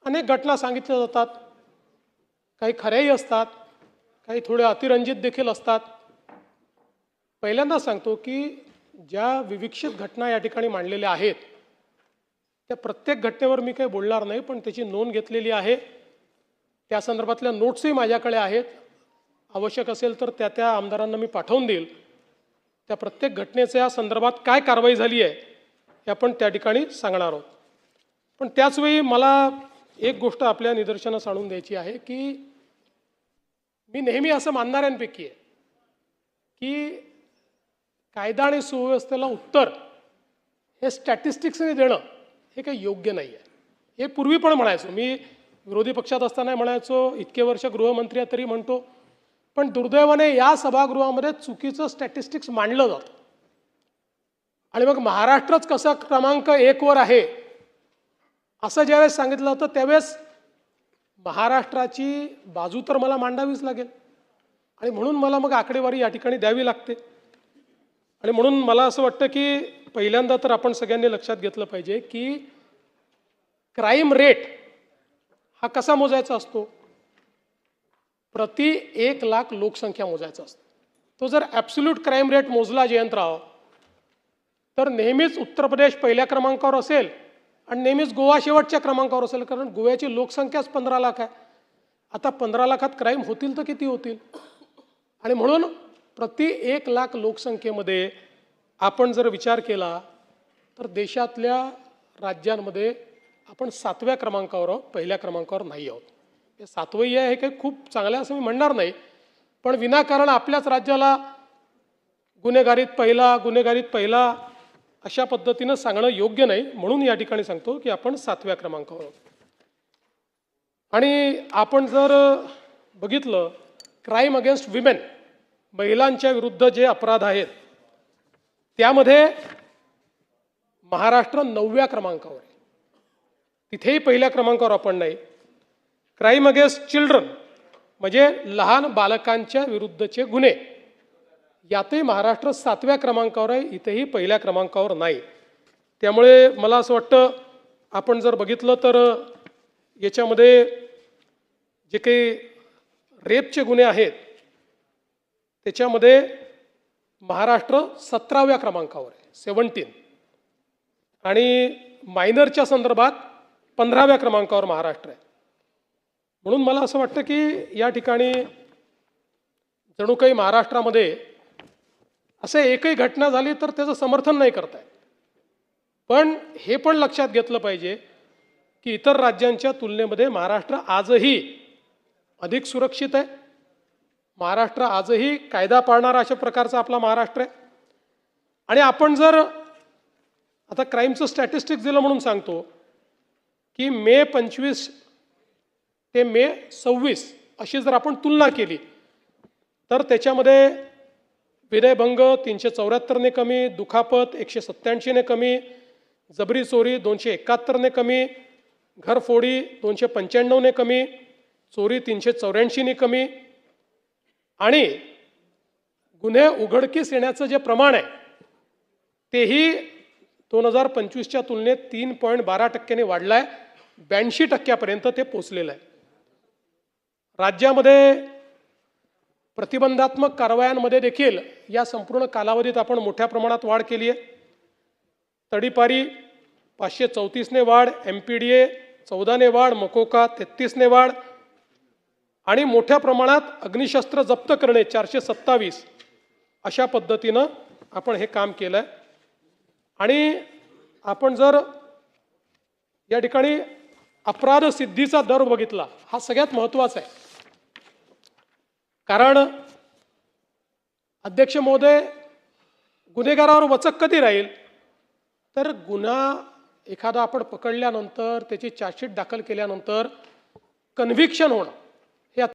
अनेक घटना सांगितल्या जातात, काही खऱ्याही असतात, काही थोड्या अतिरंजित देखील असतात. पहिल्यांदा सांगतो की ज्या विविक्षित घटना या ठिकाणी मांडलेल्या आहेत त्या प्रत्येक घटनेवर मी काही बोलणार नाही, पण त्याची नोंद घेतलेली आहे. त्या संदर्भातल्या नोट्सही माझ्याकडे आहेत. आवश्यक असेल तर त्या आमदारांना मी पाठवून देईल. त्या प्रत्येक घटनेच्या संदर्भात काय कारवाई झाली आहे हे आपण त्या ठिकाणी सांगणार आहोत. पण त्याचवेळी मला एक गोष्ट आपल्या निदर्शनास आणून द्यायची आहे की मी नेहमी असं मानणाऱ्यांपैकी आहे की कायदा आणि सुव्यवस्थेला उत्तर हे स्टॅटिस्टिक्सने देणं हे काही योग्य नाही आहे. हे पूर्वी पण म्हणायचो, मी विरोधी पक्षात असताना म्हणायचो, इतके वर्ष गृहमंत्री आहे तरी म्हणतो. पण दुर्दैवाने या सभागृहामध्ये चुकीचं स्टॅटिस्टिक्स मांडलं जातं आणि मग महाराष्ट्रच कसं क्रमांक 1 वर आहे असं ज्यावेळेस सांगितलं होतं त्यावेळेस महाराष्ट्राची बाजू तर मला मांडावीच लागेल आणि म्हणून मला मग आकडेवारी या ठिकाणी द्यावी लागते. आणि म्हणून मला असं वाटतं की पहिल्यांदा तर आपण सगळ्यांनी लक्षात घेतलं पाहिजे की क्राईम रेट हा कसा मोजायचा असतो. प्रति 1 लाख लोकसंख्या मोजायचा असतो. तो जर ॲब्सोल्यूट क्राईम रेट मोजला जयंतराव तर नेहमीच उत्तर प्रदेश पहिल्या क्रमांकावर असेल आणि नेहमीच गोवा शेवटच्या क्रमांकावर असेल, कारण गोव्याची लोकसंख्याच 15 लाख आहे. आता 15 लाखात क्राईम होतील तर किती होतील. आणि म्हणून प्रति 1 लाख लोकसंख्येमध्ये आपण जर विचार केला तर देशातल्या राज्यांमध्ये आपण 7व्या क्रमांकावर आहोत, पहिल्या क्रमांकावर नाही आहोत. हे 7वंही आहे हे काही खूप चांगलं असं मी म्हणणार नाही, पण विनाकारण आपल्याच राज्याला गुन्हेगारीत पहिला अशा पद्धतीनं सांगणं योग्य नाही. म्हणून या ठिकाणी सांगतो की आपण 7व्या क्रमांकावर आहोत. आणि आपण जर बघितलं क्राईम अगेन्स्ट विमेन, महिलांच्या विरुद्ध जे अपराध आहेत त्यामध्ये महाराष्ट्र 9व्या क्रमांकावर आहे. तिथेही पहिल्या क्रमांकावर आपण नाही. क्राईम अगेन्स्ट चिल्ड्रन म्हणजे लहान बालकांच्या विरुद्धचे गुन्हे यातही महाराष्ट्र 7व्या क्रमांकावर आहे, इथेही पहिल्या क्रमांकावर नाही. त्यामुळे मला असं वाटतं आपण जर बघितलं तर याच्यामध्ये जे काही रेपचे गुन्हे आहेत त्याच्यामध्ये महाराष्ट्र 17व्या क्रमांकावर आहे, 17. आणि मायनरच्या संदर्भात 15व्या क्रमांकावर महाराष्ट्र आहे. म्हणून मला असं वाटतं की या ठिकाणी जणू काही महाराष्ट्रामध्ये असं एकही घटना झाली तर त्याचं समर्थन नाही करता येत. पण हे पण लक्षात घेतलं पाहिजे की इतर राज्यांच्या तुलनेमध्ये महाराष्ट्र आजही अधिक सुरक्षित आहे. महाराष्ट्र आजही कायदा पाळणारा अशा प्रकारचा आपला महाराष्ट्र आहे. आणि आपण जर आता क्राईमचं स्टॅटिस्टिक्स दिलं म्हणून सांगतो की मे 25 ते मे 26 अशी जर आपण तुलना केली तर त्याच्यामध्ये विनयभंग 374ने कमी, दुखापत 187ने कमी, जबरी चोरी 271ने कमी, घरफोडी 295ने कमी, चोरी 384ने कमी आणि गुन्हे उघडकीस येण्याचं जे प्रमाण आहे तेही 2025च्या तुलनेत 3.12% वाढलं आहे. 82% ते पोचलेलं आहे. राज्यामध्ये प्रतिबंधात्मक कारवायांमध्ये देखील या संपूर्ण कालावधीत आपण मोठ्या प्रमाणात वाढ केली आहे. तडीपारी 534ने वाढ, MPDA 14ने वाढ, मकोका 33ने वाढ आणि मोठ्या प्रमाणात अग्निशस्त्र जप्त करणे 427 अशा पद्धतीनं आपण हे काम केलं आहे. आणि आपण जर या ठिकाणी अपराध सिद्धीचा दर बघितला, हा सगळ्यात महत्त्वाचा आहे. कारण अध्यक्ष महोदय, गुन्हेगारावर वचक कधी राहील तर गुन्हा एखादा आपण पकडल्यानंतर त्याची चार्जशीट दाखल केल्यानंतर कन्व्हिक्शन होणं